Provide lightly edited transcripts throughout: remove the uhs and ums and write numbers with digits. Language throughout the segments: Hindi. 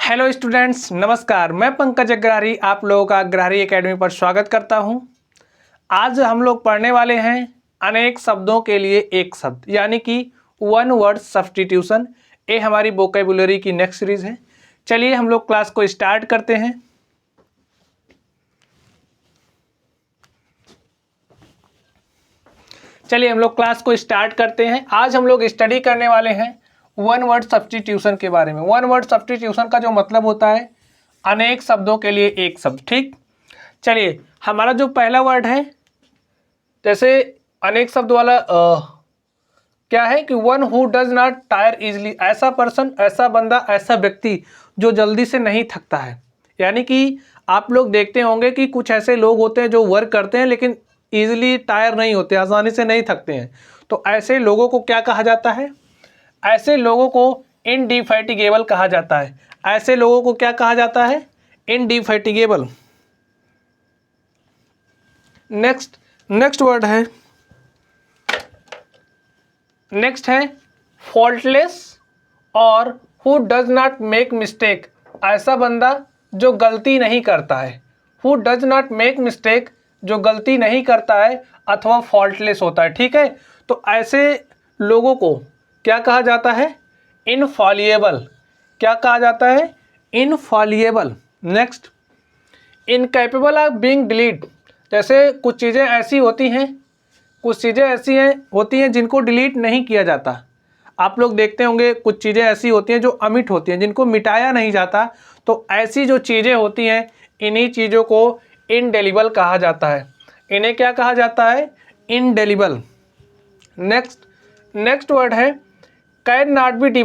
हेलो स्टूडेंट्स, नमस्कार। मैं पंकज अग्रहारी आप लोगों का अग्रहारी एकेडमी पर स्वागत करता हूं। आज हम लोग पढ़ने वाले हैं अनेक शब्दों के लिए एक शब्द, यानी कि वन वर्ड सब्स्टिट्यूशन। ये हमारी वोकैबुलरी की नेक्स्ट सीरीज है। चलिए हम लोग क्लास को स्टार्ट करते हैं। आज हम लोग स्टडी करने वाले हैं वन वर्ड सब्स्टिट्यूशन के बारे में। वन वर्ड सब्स्टिट्यूशन का जो मतलब होता है अनेक शब्दों के लिए एक शब्द। ठीक, चलिए हमारा जो पहला वर्ड है, जैसे अनेक शब्द वाला क्या है कि one who does not tyre easily, ऐसा पर्सन, ऐसा बंदा, ऐसा व्यक्ति जो जल्दी से नहीं थकता है। यानी कि आप लोग देखते होंगे कि कुछ ऐसे लोग होते हैं जो वर्क करते हैं लेकिन ईजिली टायर नहीं होते, आसानी से नहीं थकते हैं। तो ऐसे लोगों को क्या कहा जाता है? ऐसे लोगों को इनडिफैटिगेबल कहा जाता है। ऐसे लोगों को क्या कहा जाता है? इनडिफैटिगेबल। नेक्स्ट वर्ड है, नेक्स्ट है फॉल्टलेस और who does not make mistake, ऐसा बंदा जो गलती नहीं करता है। Who does not make mistake, जो गलती नहीं करता है अथवा फॉल्टलेस होता है। ठीक है, तो ऐसे लोगों को क्या कहा जाता है? इनफॉलिएबल। क्या कहा जाता है? Infallible. Next, incapable of being delete. जैसे कुछ चीज़ें ऐसी होती हैं जिनको डिलीट नहीं किया जाता। आप लोग देखते होंगे कुछ चीज़ें ऐसी होती हैं जो अमिट होती हैं, जिनको मिटाया नहीं जाता। तो ऐसी जो चीज़ें होती हैं, इन्हीं चीज़ों को इनडेलिबल कहा जाता है। इन्हें क्या कहा जाता है? इनडेलिबल। नेक्स्ट वर्ड है कैन नॉट बी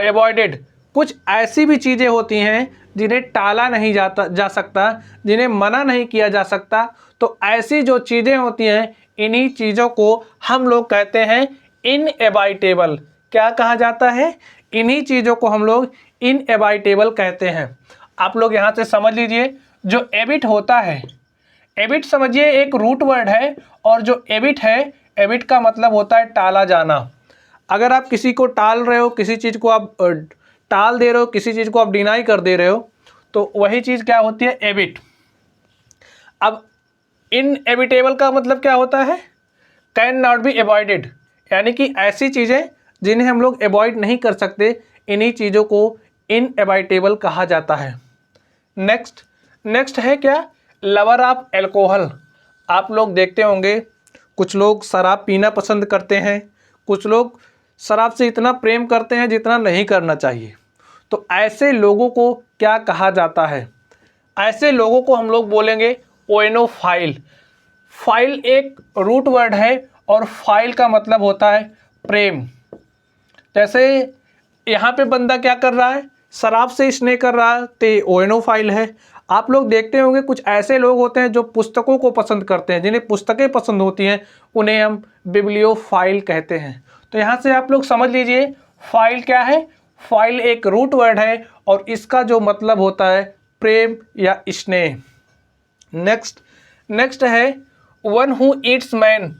अवॉइडेड। कुछ ऐसी भी चीज़ें होती हैं जिन्हें टाला नहीं जा सकता, जिन्हें मना नहीं किया जा सकता। तो ऐसी जो चीज़ें होती हैं, इन्हीं चीज़ों को हम लोग कहते हैं इनएविटेबल। क्या कहा जाता है? इन्हीं चीज़ों को हम लोग इनएविटेबल कहते हैं। आप लोग यहाँ से समझ लीजिए, जो एबिट होता है, एबिट समझिए एक रूट वर्ड है, और जो एबिट है, एबिट का मतलब होता है टाला जाना। अगर आप किसी को टाल रहे हो, किसी चीज़ को आप टाल दे रहे हो, किसी चीज़ को आप डिनाई कर दे रहे हो, तो वही चीज़ क्या होती है? एबिट। अब इनएविटेबल का मतलब क्या होता है? कैन नॉट बी अवॉइडेड, यानी कि ऐसी चीज़ें जिन्हें हम लोग अवॉइड नहीं कर सकते, इन्हीं चीज़ों को इनएविटेबल कहा जाता है। नेक्स्ट है क्या? Lover of alcohol. आप लोग देखते होंगे कुछ लोग शराब पीना पसंद करते हैं, कुछ लोग शराब से इतना प्रेम करते हैं जितना नहीं करना चाहिए। तो ऐसे लोगों को क्या कहा जाता है? ऐसे लोगों को हम लोग बोलेंगे ओएनोफाइल। फाइल एक रूट वर्ड है और फाइल का मतलब होता है प्रेम। जैसे यहाँ पे बंदा क्या कर रहा है? शराब से स्नेह कर रहा है, तो ओएनोफाइल है। आप लोग देखते होंगे कुछ ऐसे लोग होते हैं जो पुस्तकों को पसंद करते हैं, जिन्हें पुस्तकें पसंद होती हैं, उन्हें हम बिब्लियोफाइल कहते हैं। तो यहाँ से आप लोग समझ लीजिए फाइल क्या है? फाइल एक रूट वर्ड है और इसका जो मतलब होता है प्रेम या स्नेह। नेक्स्ट है वन हु ईट्स मैन।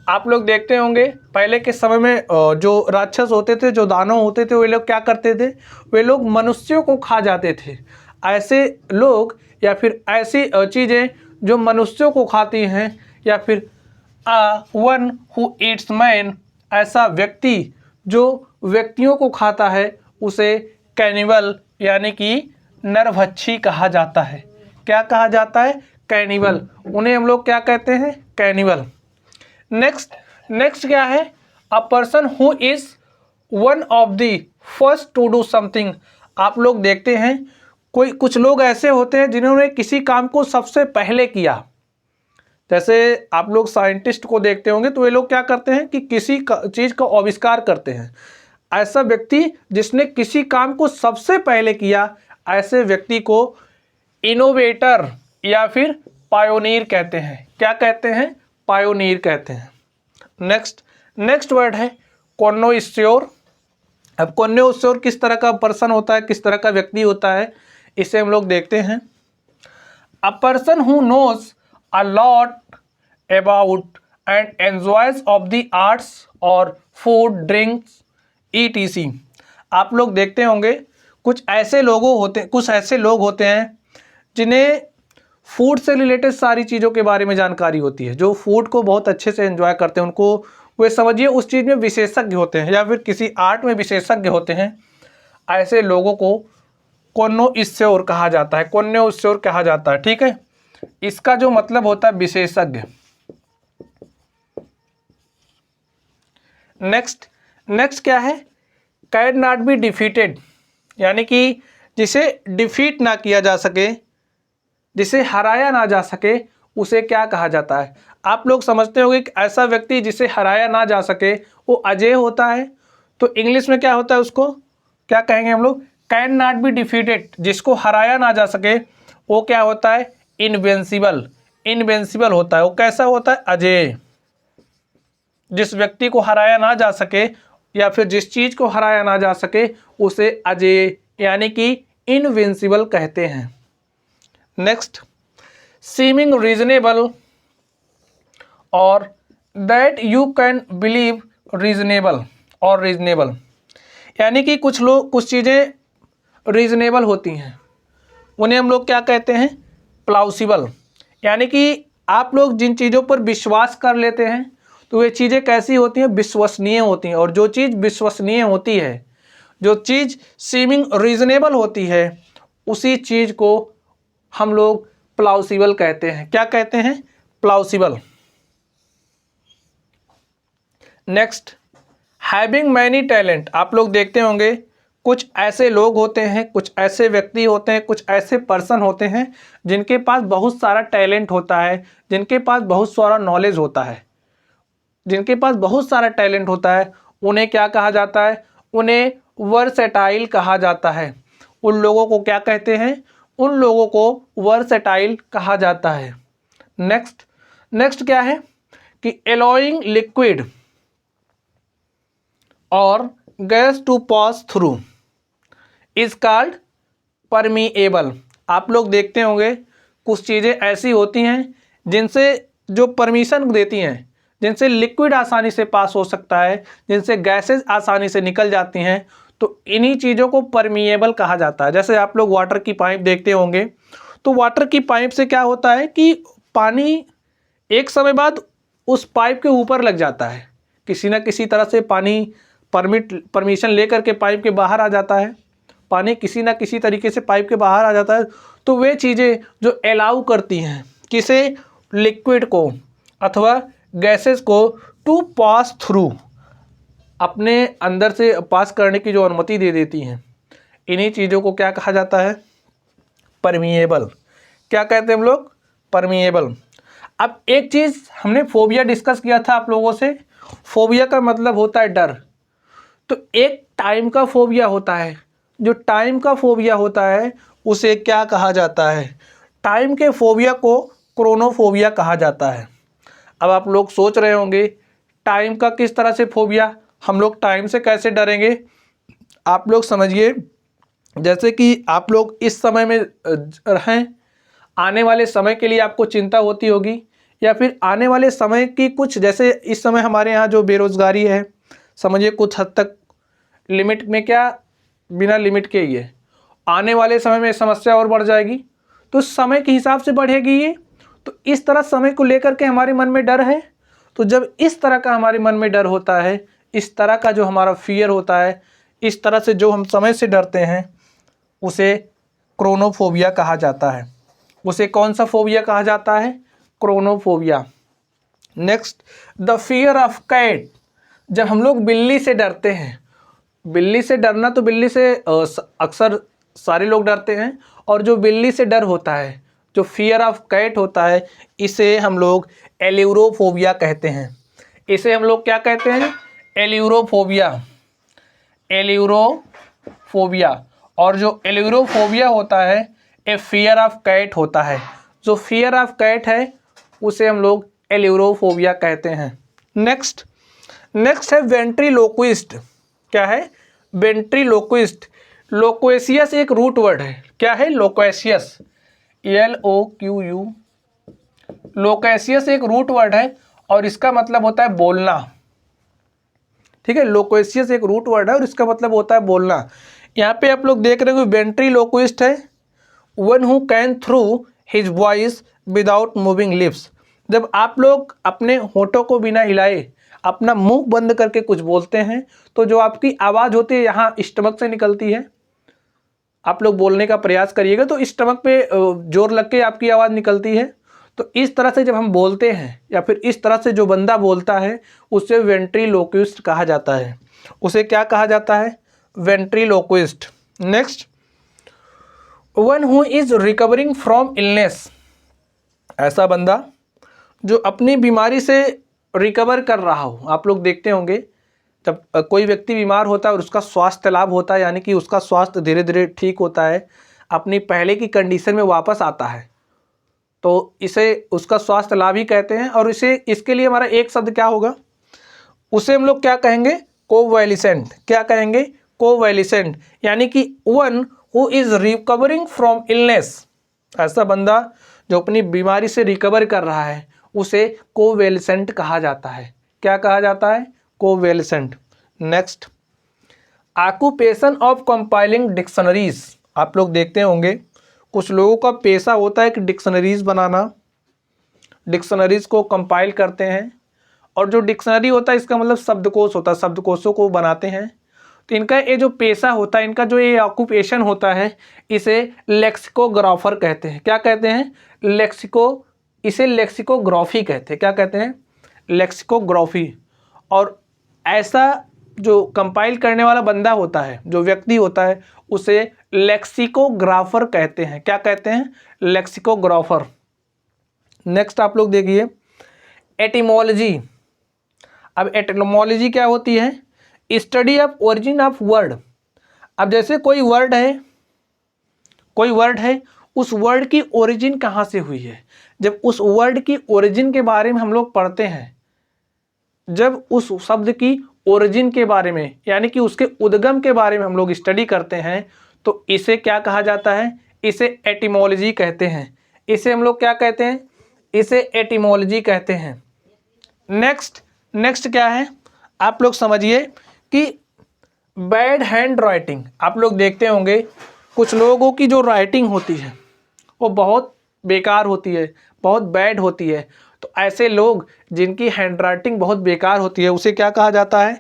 आप लोग देखते होंगे पहले के समय में जो राक्षस होते थे, जो दानव होते थे, वे लोग क्या करते थे? वे लोग मनुष्यों को खा जाते थे। ऐसे लोग या फिर ऐसी चीज़ें जो मनुष्यों को खाती हैं, या फिर वन हु ईट्स मैन, ऐसा व्यक्ति जो व्यक्तियों को खाता है, उसे कैनिबल यानी कि नरभक्षी कहा जाता है। क्या कहा जाता है? कैनिबल। उन्हें हम लोग क्या कहते हैं? कैनिबल। नेक्स्ट क्या है? A person who is one of the first to do something. आप लोग देखते हैं कुछ लोग ऐसे होते हैं जिन्होंने किसी काम को सबसे पहले किया। जैसे आप लोग साइंटिस्ट को देखते होंगे, तो वे लोग क्या करते हैं कि किसी चीज़ का आविष्कार करते हैं। ऐसा व्यक्ति जिसने किसी काम को सबसे पहले किया, ऐसे व्यक्ति को इनोवेटर या फिर पायोनियर कहते हैं। क्या कहते हैं? पायोनियर कहते हैं। नेक्स्ट वर्ड है कॉन्नोइस्योर। अब कॉन्नोइस्योर किस तरह का पर्सन होता है, किस तरह का व्यक्ति होता है, इसे हम लोग देखते हैं। A person who knows a lot about and enjoys of the arts और फूड, ड्रिंक्स, ETC। आप लोग देखते होंगे कुछ ऐसे लोग होते हैं जिन्हें फूड से रिलेटेड सारी चीज़ों के बारे में जानकारी होती है, जो फूड को बहुत अच्छे से एंजॉय करते हैं, उनको वे समझिए उस चीज़ में विशेषज्ञ होते हैं या फिर किसी आर्ट में विशेषज्ञ होते हैं। ऐसे लोगों को कॉन्नोइस्योर कहा जाता है, कॉन्नोइस्योर कहा जाता है। ठीक है, इसका जो मतलब होता है विशेषज्ञ। नेक्स्ट क्या है? कैन नॉट बी डिफीटेड, यानी कि जिसे डिफीट ना किया जा सके, जिसे हराया ना जा सके, उसे क्या कहा जाता है? आप लोग समझते होंगे कि ऐसा व्यक्ति जिसे हराया ना जा सके वो अजेय होता है। तो इंग्लिश में क्या होता है, उसको क्या कहेंगे हम लोग? Can not be defeated. जिसको हराया ना जा सके वो क्या होता है? इनविंसिबल। इनविंसिबल होता है। वो कैसा होता है? अजेय। जिस व्यक्ति को हराया ना जा सके या फिर जिस चीज़ को हराया ना जा सके उसे अजेय यानी कि इनविंसिबल कहते हैं। नेक्स्ट, सीमिंग रीजनेबल और that you can believe reasonable और रीजनेबल, यानी कि कुछ चीज़ें रीजनेबल होती हैं, उन्हें हम लोग क्या कहते हैं? प्लाउसिबल। यानी कि आप लोग जिन चीज़ों पर विश्वास कर लेते हैं तो वे चीज़ें कैसी होती हैं? विश्वसनीय होती हैं। और जो चीज़ विश्वसनीय होती है, जो चीज़ सीमिंग रीजनेबल होती है, उसी चीज़ को हम लोग प्लाउसिबल कहते हैं। क्या कहते हैं? Plausible. Next, having many talent. आप लोग देखते होंगे कुछ ऐसे लोग होते हैं, कुछ ऐसे व्यक्ति होते हैं, कुछ ऐसे पर्सन होते हैं जिनके पास बहुत सारा टैलेंट होता है, जिनके पास बहुत सारा नॉलेज होता है, जिनके पास बहुत सारा टैलेंट होता है। उन्हें क्या कहा जाता है? उन्हें वर्सेटाइल कहा जाता है। उन लोगों को क्या कहते हैं? उन लोगों को वर्सेटाइल कहा जाता है। नेक्स्ट क्या है कि अलाउइंग लिक्विड और gas to pass through is called permeable. आप लोग देखते होंगे कुछ चीज़ें ऐसी होती हैं जिनसे जो परमिशन देती हैं, जिनसे लिक्विड आसानी से पास हो सकता है, जिनसे गैसेज आसानी से निकल जाती हैं, तो इन्हीं चीज़ों को परमीएबल कहा जाता है। जैसे आप लोग वाटर की पाइप देखते होंगे, तो वाटर की पाइप से क्या होता है कि पानी एक समय बाद उस पाइप के ऊपर लग जाता है, किसी न किसी तरह से पानी परमिशन लेकर के पाइप के बाहर आ जाता है, पानी किसी न किसी तरीके से पाइप के बाहर आ जाता है। तो वे चीज़ें जो अलाउ करती हैं किसे? लिक्विड को अथवा गैसेस को टू पास थ्रू, अपने अंदर से पास करने की जो अनुमति दे देती हैं, इन्हीं चीज़ों को क्या कहा जाता है? परमीएबल। क्या कहते हैं हम लोग? परमीएबल। अब एक चीज़ हमने फोबिया डिस्कस किया था आप लोगों से। फोबिया का मतलब होता है डर। तो एक टाइम का फोबिया होता है, जो टाइम का फोबिया होता है उसे क्या कहा जाता है? टाइम के फोबिया को क्रोनोफोबिया कहा जाता है। अब आप लोग सोच रहे होंगे टाइम का किस तरह से फोबिया, हम लोग टाइम से कैसे डरेंगे? आप लोग समझिए, जैसे कि आप लोग इस समय में रहें, आने वाले समय के लिए आपको चिंता होती होगी, या फिर आने वाले समय की कुछ, जैसे इस समय हमारे यहाँ जो बेरोज़गारी है, समझिए कुछ हद तक लिमिट में, क्या बिना लिमिट के ही है, आने वाले समय में समस्या और बढ़ जाएगी, तो समय के हिसाब से बढ़ेगी ये। तो इस तरह समय को लेकर के हमारे मन में डर है। तो जब इस तरह का हमारे मन में डर होता है, इस तरह का जो हमारा फियर होता है, इस तरह से जो हम समय से डरते हैं, उसे क्रोनोफोबिया कहा जाता है। उसे कौन सा फोबिया कहा जाता है? Chronophobia. Next, the fear of cat. जब हम लोग बिल्ली से डरते हैं, बिल्ली से डरना, तो बिल्ली से अक्सर सारे लोग डरते हैं, और जो बिल्ली से डर होता है, जो फियर ऑफ कैट होता है, इसे हम लोग एल्यूरोफोबिया कहते हैं। इसे हम लोग क्या कहते हैं? एल्यूरोफोबिया। एल्यूरोफोबिया। और जो एल्यूरोफोबिया होता है ए फियर ऑफ कैट होता है। जो फियर ऑफ कैट है उसे हम लोग एल्यूरोफोबिया कहते हैं। नेक्स्ट है वेंट्रीलोक्विस्ट। क्या है? वेंट्रीलोक्विस्ट। लोक्वेशियस एक रूट वर्ड है। क्या है? लोक्वेशियस, LOQU। लोक्वेशियस एक रूट वर्ड है और इसका मतलब होता है बोलना। ठीक है, लोक्वेशियस एक रूट वर्ड है और इसका मतलब होता है बोलना। यहाँ पे आप लोग देख रहे हो वेंट्रीलोक्विस्ट है, one who can through his voice without moving lips. जब आप लोग अपने होठों को बिना हिलाए अपना मुंह बंद करके कुछ बोलते हैं तो जो आपकी आवाज़ होती है यहाँ स्टमक से निकलती है। आप लोग बोलने का प्रयास करिएगा तो स्टमक पे जोर लग के आपकी आवाज़ निकलती है। तो इस तरह से जब हम बोलते हैं या फिर इस तरह से जो बंदा बोलता है उसे वेंट्रीलोक्विस्ट कहा जाता है। उसे क्या कहा जाता है? Ventriloquist. Next, one who is recovering from illness. ऐसा बंदा जो अपनी बीमारी से रिकवर कर रहा हो। आप लोग देखते होंगे जब कोई व्यक्ति बीमार होता है और उसका स्वास्थ्य लाभ होता है, यानी कि उसका स्वास्थ्य धीरे धीरे ठीक होता है, अपनी पहले की कंडीशन में वापस आता है, तो इसे उसका स्वास्थ्य लाभ ही कहते हैं। और इसे इसके लिए हमारा एक शब्द क्या होगा? उसे हम लोग क्या कहेंगे? कोवैलिसेंट। क्या कहेंगे? कोवैलिसेंट। यानी कि one who is recovering from illness. ऐसा बंदा जो अपनी बीमारी से रिकवर कर रहा है उसे कोवैलिसेंट कहा जाता है। क्या कहा जाता है? Convalescent. Next, occupation of compiling dictionaries. आप लोग देखते होंगे कुछ लोगों का पेशा होता है कि डिक्शनरीज बनाना, डिक्शनरीज को कंपाइल करते हैं। और जो डिक्शनरी होता है इसका मतलब शब्दकोश होता है, शब्दकोशों को बनाते हैं। तो इनका ये जो पेशा होता है, इनका जो ये ऑक्यूपेशन होता है, इसे लेक्सिकोग्राफर कहते हैं। क्या कहते हैं? इसे लेक्सिकोग्राफी कहते हैं। क्या कहते हैं? लेक्सिकोग्राफी। और ऐसा जो कंपाइल करने वाला बंदा होता है, जो व्यक्ति होता है, उसे लेक्सिकोग्राफर कहते हैं। क्या कहते हैं? लेक्सिकोग्राफर। नेक्स्ट आप लोग देखिए एटिमोलॉजी। अब एटिमोलॉजी क्या होती है? Study of origin of word. अब जैसे कोई वर्ड है, उस वर्ड की ओरिजिन कहाँ से हुई है। जब उस वर्ड की ओरिजिन के बारे में हम लोग पढ़ते हैं, जब उस शब्द की ओरिजिन के बारे में यानी कि उसके उद्गम के बारे में हम लोग स्टडी करते हैं, तो इसे क्या कहा जाता है? इसे एटिमोलॉजी कहते हैं। इसे हम लोग क्या कहते हैं? इसे एटिमोलॉजी कहते हैं। नेक्स्ट क्या है? आप लोग समझिए कि बैड हैंड राइटिंग। आप लोग देखते होंगे कुछ लोगों की जो राइटिंग होती है वो बहुत बेकार होती है, बहुत बैड होती है। तो ऐसे लोग जिनकी हैंड राइटिंग बहुत बेकार होती है उसे क्या कहा जाता है?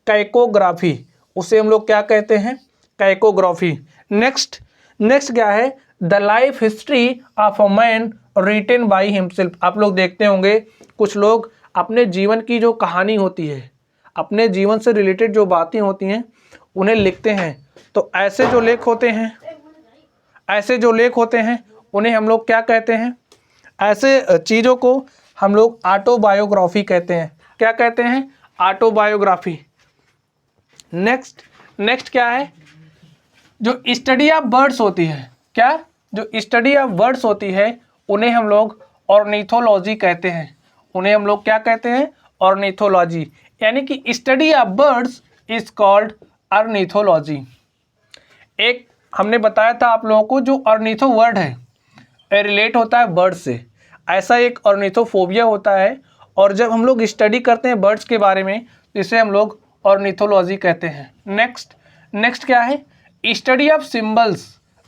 कैकोग्राफी। उसे हम लोग क्या कहते हैं? कैकोग्राफी। नेक्स्ट क्या है? The life history of a man written by himself. आप लोग देखते होंगे कुछ लोग अपने जीवन की जो कहानी होती है, अपने जीवन से रिलेटेड जो बातें होती हैं उन्हें लिखते हैं। तो ऐसे जो लेख होते हैं उन्हें हम लोग क्या कहते हैं? ऐसे चीज़ों को हम लोग ऑटोबायोग्राफी कहते हैं। क्या कहते हैं? ऑटोबायोग्राफी। नेक्स्ट क्या है? जो स्टडी ऑफ बर्ड्स होती है, क्या? जो स्टडी ऑफ बर्ड्स होती है उन्हें हम लोग ऑर्निथोलॉजी कहते हैं। उन्हें हम लोग क्या कहते हैं? ऑर्निथोलॉजी। यानी कि study of birds is called ornithology. एक हमने बताया था आप लोगों को, जो ऑर्निथो वर्ड है रिलेट होता है बर्ड से। ऐसा एक ऑर्निथोफोबिया होता है, और जब हम लोग स्टडी करते हैं बर्ड्स के बारे में तो इसे हम लोग ऑर्निथोलॉजी कहते हैं। नेक्स्ट क्या है? Study of symbols.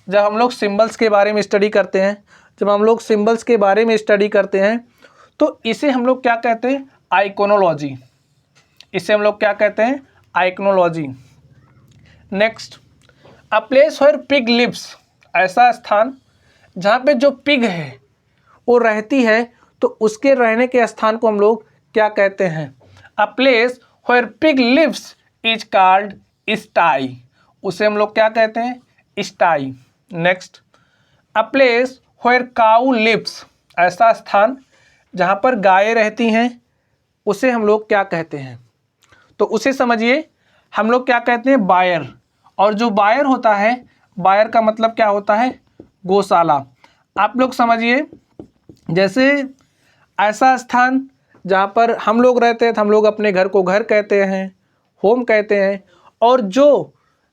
जब हम लोग सिंबल्स के बारे में स्टडी करते हैं, तो इसे हम लोग क्या कहते हैं? आइकोनोलॉजी। इसे हम लोग क्या कहते हैं? Iconology. Next, a place where pig lives. ऐसा स्थान जहाँ पे जो पिग है वो रहती है, तो उसके रहने के स्थान को हम लोग क्या कहते हैं? A place where pig lives is called sty. उसे हम लोग क्या कहते हैं? Sty. Next, a place where cow lives. ऐसा स्थान जहाँ पर गायें रहती हैं उसे हम लोग क्या कहते हैं? तो उसे समझिए, हम लोग क्या कहते हैं? बायर। और जो बायर होता है, बायर का मतलब क्या होता है? गौशाला। आप लोग समझिए, जैसे ऐसा स्थान जहाँ पर हम लोग रहते हैं, तो हम लोग अपने घर को घर कहते हैं, होम कहते हैं। और जो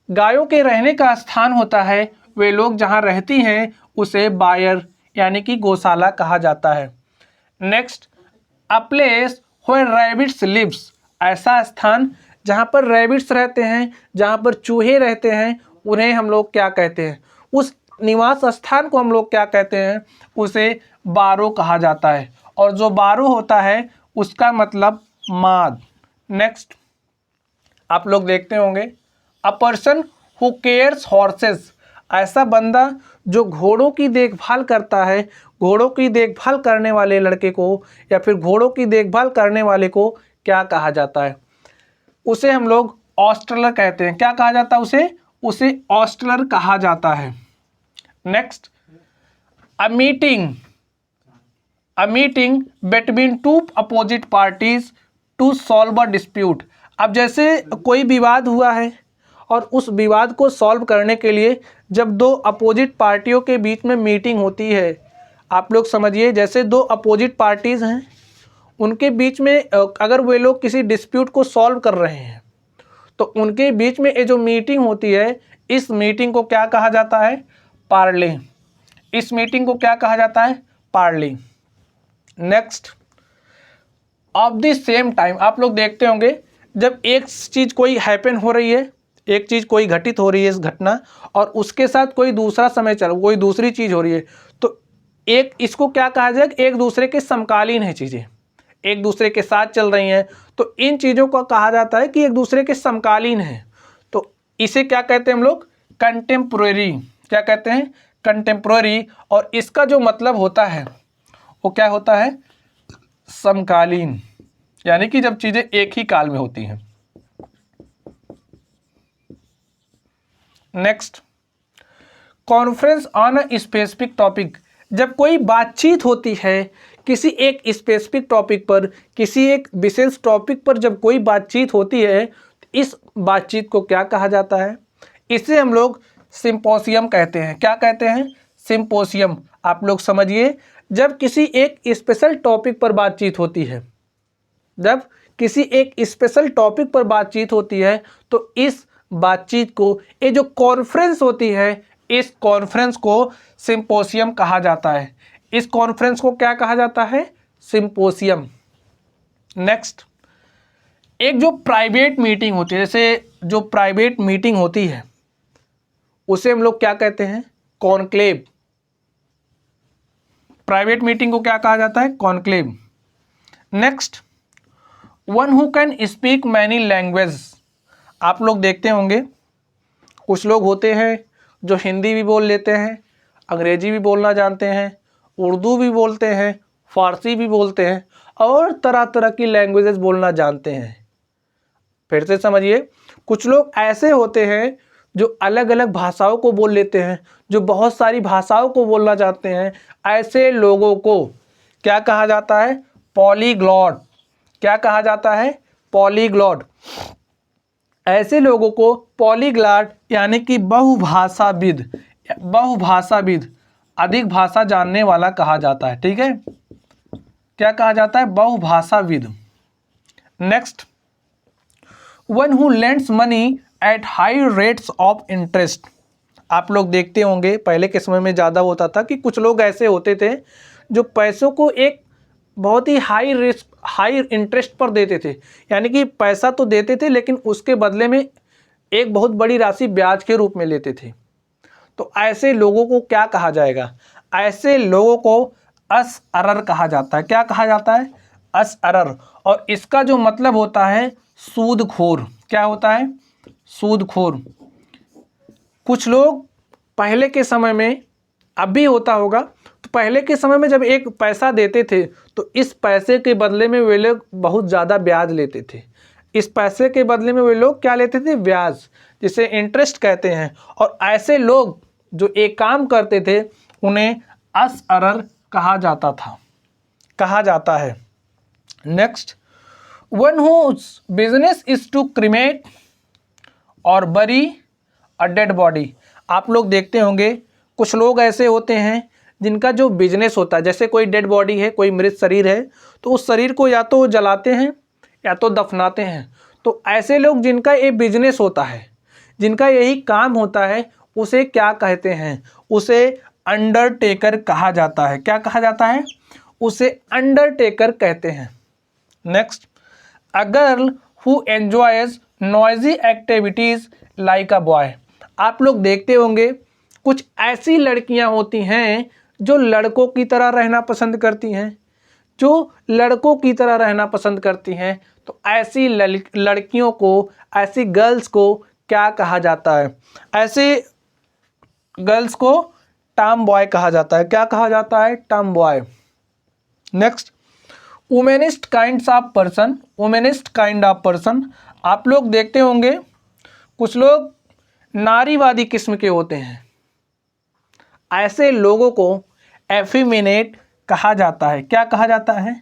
गायों के रहने का स्थान होता है, वे लोग जहाँ रहती हैं उसे बायर यानी कि गौशाला कहा जाता है। Next, a place where rabbits lives. ऐसा स्थान जहाँ पर रैबिट्स रहते हैं, जहाँ पर चूहे रहते हैं, उन्हें हम लोग क्या कहते हैं, उस निवास स्थान को हम लोग क्या कहते हैं, उसे बारो कहा जाता है। और जो बारो होता है उसका मतलब माद। नेक्स्ट आप लोग देखते होंगे, अ पर्सन हु केयर्स हॉर्सेस, ऐसा बंदा जो घोड़ों की देखभाल करता है, घोड़ों की देखभाल करने वाले लड़के को या फिर घोड़ों की देखभाल करने वाले को क्या कहा जाता है, उसे हम लोग ऑस्ट्रलर कहते हैं। क्या कहा जाता है उसे? उसे ऑस्ट्रलर कहा जाता है। Next, a meeting between two opposite parties to solve a dispute. अब जैसे कोई विवाद हुआ है और उस विवाद को सॉल्व करने के लिए जब दो अपोजिट पार्टियों के बीच में मीटिंग होती है, आप लोग समझिए जैसे दो अपोजिट पार्टीज़ हैं, उनके बीच में अगर वे लोग किसी डिस्प्यूट को सॉल्व कर रहे हैं तो उनके बीच में ये जो मीटिंग होती है, इस मीटिंग को क्या कहा जाता है? पार्ले। इस मीटिंग को क्या कहा जाता है? Parle. Next, of the same time, आप लोग देखते होंगे जब एक चीज़ कोई हैपन हो रही है, एक चीज़ कोई घटित हो रही है इस घटना, और उसके साथ कोई दूसरा समय कोई दूसरी चीज़ हो रही है, तो एक इसको क्या कहा जाए? एक दूसरे के समकालीन है, चीज़ें एक दूसरे के साथ चल रही हैं, तो इन चीज़ों को कहा जाता है कि एक दूसरे के समकालीन है। तो इसे क्या कहते हैं हम लोग? कंटेम्पोरेरी। क्या कहते हैं? कंटेम्पोरेरी। और इसका जो मतलब होता है वो क्या होता है? समकालीन, यानी कि जब चीज़ें एक ही काल में होती हैं। Next, conference on a specific topic, जब कोई बातचीत होती है किसी एक स्पेसिफिक टॉपिक पर, किसी एक विशेष टॉपिक पर जब कोई बातचीत होती है, इस बातचीत को क्या कहा जाता है? इसे हम लोग सिंपोसियम कहते हैं। क्या कहते हैं? सिंपोसियम। आप लोग समझिए, जब किसी एक स्पेशल टॉपिक पर बातचीत होती है, जब किसी एक स्पेशल टॉपिक पर बातचीत होती है, तो इस बातचीत को, ये जो कॉन्फ्रेंस होती है, इस कॉन्फ्रेंस को सिंपोसियम कहा जाता है। इस कॉन्फ्रेंस को क्या कहा जाता है? सिंपोसियम। नेक्स्ट, एक जो प्राइवेट मीटिंग होती है, जैसे जो प्राइवेट मीटिंग होती है उसे हम लोग क्या कहते हैं? कॉन्क्लेव। प्राइवेट मीटिंग को क्या कहा जाता है? Conclave. Next, one who can speak many language. आप लोग देखते होंगे कुछ लोग होते हैं जो हिंदी भी बोल लेते हैं, अंग्रेजी भी बोलना जानते हैं, उर्दू भी बोलते हैं, फारसी भी बोलते हैं और तरह तरह की लैंग्वेजेस बोलना जानते हैं। फिर से समझिए, कुछ लोग ऐसे होते हैं जो अलग अलग भाषाओं को बोल लेते हैं, जो बहुत सारी भाषाओं को बोलना जानते हैं। ऐसे लोगों को क्या कहा जाता है? पॉलीग्लॉट। क्या कहा जाता है? पॉलीग्लॉट। ऐसे लोगों को पॉलीग्लॉट यानी कि बहुभाषाविद, अधिक भाषा जानने वाला कहा जाता है। ठीक है, क्या कहा जाता है? बहुभाषाविद। Next, one who lends money at high rates of interest. आप लोग देखते होंगे पहले के समय में ज़्यादा होता था कि कुछ लोग ऐसे होते थे जो पैसों को एक बहुत ही हाई इंटरेस्ट पर देते थे, यानी कि पैसा तो देते थे लेकिन उसके बदले में एक बहुत बड़ी राशि ब्याज के रूप में लेते थे। तो ऐसे लोगों को क्या कहा जाएगा? ऐसे लोगों को असअरर कहा जाता है। क्या कहा जाता है? असअरर। और इसका जो मतलब होता है सूदखोर। क्या होता है? सूदखोर। कुछ लोग पहले के समय में, अब भी होता होगा, तो पहले के समय में जब एक पैसा देते थे तो इस पैसे के बदले में वे लोग बहुत ज़्यादा ब्याज लेते थे। इस पैसे के बदले में वे लोग क्या लेते थे? ब्याज, जिसे इंटरेस्ट कहते हैं। और ऐसे लोग जो एक काम करते थे उन्हें असअरर कहा जाता था, कहा जाता है। Next, one whose business is to cremate or bury a dead body. आप लोग देखते होंगे कुछ लोग ऐसे होते हैं जिनका जो बिजनेस होता है, जैसे कोई डेड बॉडी है, कोई मृत शरीर है, तो उस शरीर को या तो जलाते हैं या तो दफनाते हैं। तो ऐसे लोग जिनका ये बिजनेस होता है, जिनका यही काम होता है, उसे क्या कहते हैं? उसे अंडरटेकर कहा जाता है। क्या कहा जाता है? उसे अंडरटेकर कहते हैं। Next, a girl who enjoys noisy activities like a boy. आप लोग देखते होंगे कुछ ऐसी लड़कियां होती हैं जो लड़कों की तरह रहना पसंद करती हैं, जो लड़कों की तरह रहना पसंद करती हैं। तो ऐसी लड़कियों को, ऐसी गर्ल्स को क्या कहा जाता है? ऐसे गर्ल्स को टॉम बॉय कहा जाता है। क्या कहा जाता है? Tomboy. Next, womanist kinds of person. Womanist kind of person, आप लोग देखते होंगे कुछ लोग नारीवादी किस्म के होते हैं, ऐसे लोगों को एफिमिनेट कहा जाता है। क्या कहा जाता है?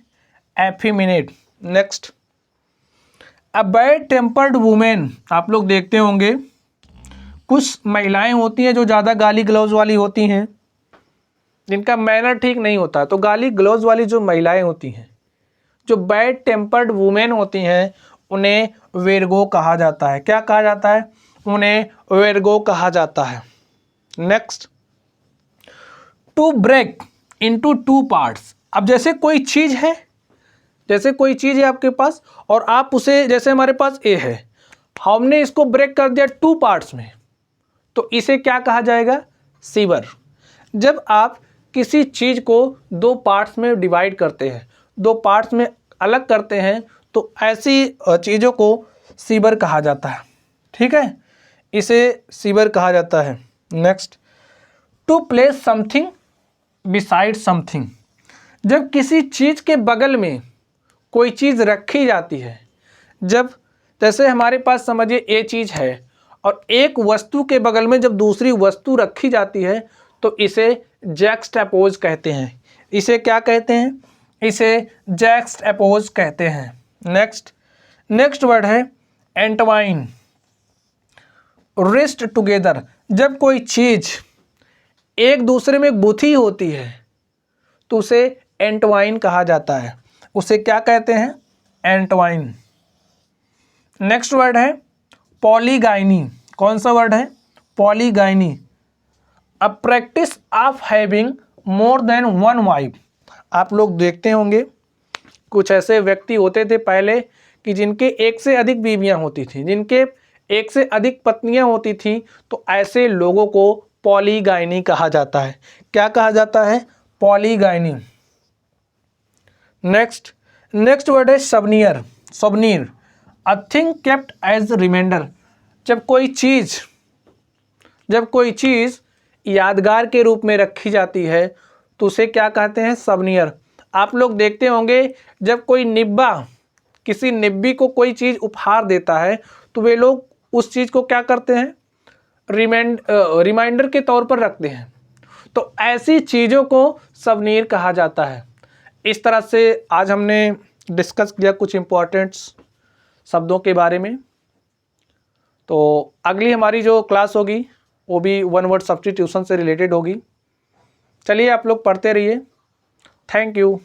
Effeminate. Next, a bad tempered women, आप लोग देखते होंगे कुछ महिलाएं होती हैं जो ज़्यादा गाली गलौज वाली होती हैं, जिनका मैनर ठीक नहीं होता। तो गाली गलौज वाली जो महिलाएं होती हैं, जो बैड टेम्पर्ड वुमेन होती हैं, उन्हें विर्गो कहा जाता है। क्या कहा जाता है? उन्हें विर्गो कहा जाता है। Next, to break into two parts. अब जैसे कोई चीज़ है, जैसे कोई चीज़ है आपके पास और आप उसे, जैसे हमारे पास ए है, हमने इसको ब्रेक कर दिया टू पार्ट्स में, तो इसे क्या कहा जाएगा? सीवर। जब आप किसी चीज़ को दो पार्ट्स में डिवाइड करते हैं, दो पार्ट्स में अलग करते हैं, तो ऐसी चीज़ों को सीवर कहा जाता है। ठीक है, इसे सीवर कहा जाता है। Next, to place something beside something. जब किसी चीज़ के बगल में कोई चीज़ रखी जाती है, जब जैसे हमारे पास समझिए ए चीज़ है और एक वस्तु के बगल में जब दूसरी वस्तु रखी जाती है, तो इसे जैक्सटापोज कहते हैं। इसे क्या कहते हैं? इसे जैक्सटापोज कहते हैं। नेक्स्ट वर्ड है एंटवाइन। रिस्ट टुगेदर, जब कोई चीज़ एक दूसरे में गुथी होती है तो उसे एंटवाइन कहा जाता है। उसे क्या कहते हैं? एंटवाइन। नेक्स्ट वर्ड है पॉलीगाइनी। कौन सा वर्ड है? Polygyny. A practice of having more than one wife. आप लोग देखते होंगे कुछ ऐसे व्यक्ति होते थे पहले कि जिनके एक से अधिक बीवियां होती थी, जिनके एक से अधिक पत्नियां होती थी, तो ऐसे लोगों को पॉलीगाइनी कहा जाता है। क्या कहा जाता है? पॉलीगाइनी। नेक्स्ट वर्ड है souvenir. Souvenir, a thing kept as reminder. जब कोई चीज़ यादगार के रूप में रखी जाती है तो उसे क्या कहते हैं? सवनियर। आप लोग देखते होंगे जब कोई निब्बा किसी निब्बी को कोई चीज़ उपहार देता है तो वे लोग उस चीज़ को क्या करते हैं? रिमाइंडर के तौर पर रखते हैं। तो ऐसी चीज़ों को सवनीर कहा जाता है। इस तरह से आज हमने डिस्कस किया कुछ इम्पोर्टेंट शब्दों के बारे में। तो अगली हमारी जो क्लास होगी वो भी वन वर्ड सब्स्टिट्यूशन से रिलेटेड होगी। चलिए आप लोग पढ़ते रहिए। Thank you.